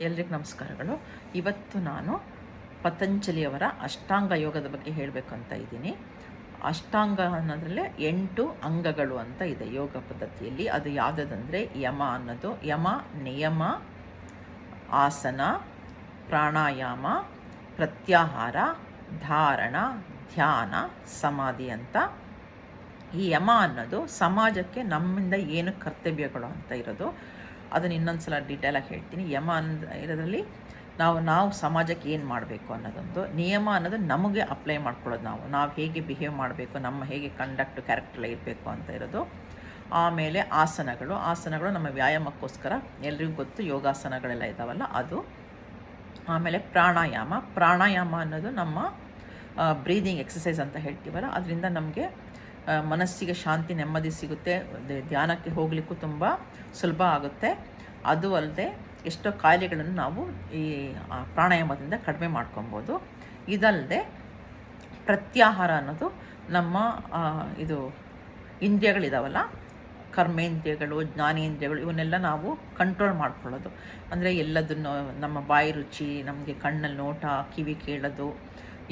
ಎಲ್ರಿಗೂ ನಮಸ್ಕಾರಗಳು. ಇವತ್ತು ನಾನು ಪತಂಜಲಿಯವರ ಅಷ್ಟಾಂಗ ಯೋಗದ ಬಗ್ಗೆ ಹೇಳಬೇಕು ಅಂತ ಇದ್ದೀನಿ. ಅಷ್ಟಾಂಗ ಅನ್ನೋದ್ರಲ್ಲೇ 8 ಅಂಗಗಳು ಅಂತ ಇದೆ ಯೋಗ ಪದ್ಧತಿಯಲ್ಲಿ. ಅದು ಯಾವುದಂದರೆ ಯಮ ಅನ್ನೋದು. ಯಮ ನಿಯಮ, ಆಸನ, ಪ್ರಾಣಾಯಾಮ, ಪ್ರತ್ಯಾಹಾರ, ಧಾರಣ, ಧ್ಯಾನ, ಸಮಾಧಿ ಅಂತ. ಈ ಯಮ ಅನ್ನೋದು ಸಮಾಜಕ್ಕೆ ನಮ್ಮಿಂದ ಏನು ಕರ್ತವ್ಯಗಳು ಅಂತ ಇರೋದು. ಅದನ್ನು ಇನ್ನೊಂದು ಸಲ ಡೀಟೇಲಾಗಿ ಹೇಳ್ತೀನಿ. ಯಮ ಇರೋದ್ರಲ್ಲಿ ನಾವು ಸಮಾಜಕ್ಕೆ ಏನು ಮಾಡಬೇಕು ಅನ್ನೋದೊಂದು. ನಿಯಮ ಅನ್ನೋದು ನಮಗೆ ಅಪ್ಲೈ ಮಾಡ್ಕೊಳ್ಳೋದು, ನಾವು ಹೇಗೆ ಬಿಹೇವ್ ಮಾಡಬೇಕು, ಹೇಗೆ ಕಂಡಕ್ಟ್ ಕ್ಯಾರೆಕ್ಟರ್ ಇರಬೇಕು ಅಂತ ಇರೋದು. ಆಮೇಲೆ ಆಸನಗಳು ನಮ್ಮ ವ್ಯಾಯಾಮಕ್ಕೋಸ್ಕರ ಎಲ್ರಿಗೂ ಗೊತ್ತು, ಯೋಗಾಸನಗಳೆಲ್ಲ ಇದ್ದಾವಲ್ಲ ಅದು. ಆಮೇಲೆ ಪ್ರಾಣಾಯಾಮ ಅನ್ನೋದು ನಮ್ಮ ಬ್ರೀದಿಂಗ್ ಎಕ್ಸಸೈಸ್ ಅಂತ ಹೇಳ್ತೀವಲ್ಲ, ಅದರಿಂದ ನಮಗೆ ಮನಸ್ಸಿಗೆ ಶಾಂತಿ, ನೆಮ್ಮದಿ ಸಿಗುತ್ತೆ. ಧ್ಯಾನಕ್ಕೆ ಹೋಗಲಿಕ್ಕೂ ತುಂಬ ಸುಲಭ ಆಗುತ್ತೆ. ಅದು ಅಲ್ಲದೆ ಎಷ್ಟೋ ಕಾಯಿಲೆಗಳನ್ನು ನಾವು ಈ ಪ್ರಾಣಾಯಾಮದಿಂದ ಕಡಿಮೆ ಮಾಡ್ಕೊಬೋದು. ಇದಲ್ಲದೆ ಪ್ರತ್ಯಾಹಾರ ಅನ್ನೋದು ನಮ್ಮ ಇದು ಇಂದ್ರಿಯಗಳಿದಾವಲ್ಲ, ಕರ್ಮೇಂದ್ರಿಯಗಳು, ಜ್ಞಾನೇಂದ್ರಿಯಗಳು, ಇವನ್ನೆಲ್ಲ ನಾವು ಕಂಟ್ರೋಲ್ ಮಾಡ್ಕೊಳ್ಳೋದು. ಅಂದರೆ ಎಲ್ಲದನ್ನು ನಮ್ಮ ಬಾಯಿ ರುಚಿ, ನಮಗೆ ಕಣ್ಣಲ್ಲಿ ನೋಟ, ಕಿವಿ ಕೇಳೋದು,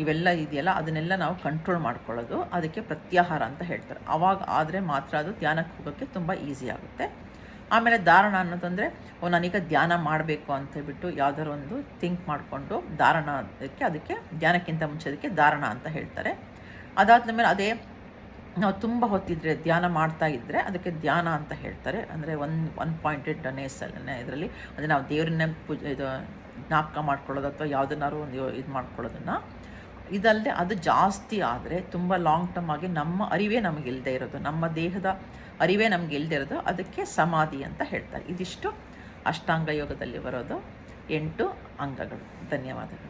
ಇವೆಲ್ಲ ಇದೆಯಲ್ಲ, ಅದನ್ನೆಲ್ಲ ನಾವು ಕಂಟ್ರೋಲ್ ಮಾಡ್ಕೊಳ್ಳೋದು. ಅದಕ್ಕೆ ಪ್ರತ್ಯಾಹಾರ ಅಂತ ಹೇಳ್ತಾರೆ. ಆವಾಗ ಆದರೆ ಮಾತ್ರ ಅದು ಧ್ಯಾನಕ್ಕೆ ಹೋಗೋಕ್ಕೆ ತುಂಬ ಈಸಿ ಆಗುತ್ತೆ. ಆಮೇಲೆ ಧಾರಣ ಅನ್ನೋದಂದರೆ ನಾನೀಗ ಧ್ಯಾನ ಮಾಡಬೇಕು ಅಂತ ಹೇಳ್ಬಿಟ್ಟು ಯಾವುದಾದ್ರು ಒಂದು ಥಿಂಕ್ ಮಾಡಿಕೊಂಡು ಅದಕ್ಕೆ ಧ್ಯಾನಕ್ಕಿಂತ ಮುಂಚೆ ಅದಕ್ಕೆ ಧಾರಣ ಅಂತ ಹೇಳ್ತಾರೆ. ಅದಾದ ಮೇಲೆ ಅದೇ ನಾವು ತುಂಬ ಹೊತ್ತಿದ್ರೆ ಧ್ಯಾನ ಮಾಡ್ತಾ ಇದ್ದರೆ ಅದಕ್ಕೆ ಧ್ಯಾನ ಅಂತ ಹೇಳ್ತಾರೆ. ಅಂದರೆ ಒನ್ ಪಾಯಿಂಟೆಡ್ ಇದರಲ್ಲಿ ಅಂದರೆ ನಾವು ದೇವರನ್ನ ಇದು ಜ್ಞಾಪಕ ಮಾಡ್ಕೊಳ್ಳೋದು ಅಥವಾ ಯಾವುದನ್ನಾರು ಒಂದು ಇದು ಮಾಡ್ಕೊಳ್ಳೋದನ್ನು. ಇದಲ್ಲದೆ ಅದು ಜಾಸ್ತಿ ಆದರೆ ತುಂಬ ಲಾಂಗ್ ಟರ್ಮ್ ಆಗಿ ನಮ್ಮ ಅರಿವೇ ನಮಗೆ ಇಲ್ಲದೆ ಇರೋದು, ನಮ್ಮ ದೇಹದ ಅರಿವೇ ನಮಗೆ ಇಲ್ಲದೆ ಇರೋದು, ಅದಕ್ಕೆ ಸಮಾಧಿ ಅಂತ ಹೇಳ್ತಾರೆ. ಇದಿಷ್ಟು ಅಷ್ಟಾಂಗ ಯೋಗದಲ್ಲಿ ಬರೋದು 8 ಅಂಗಗಳು. ಧನ್ಯವಾದಗಳು.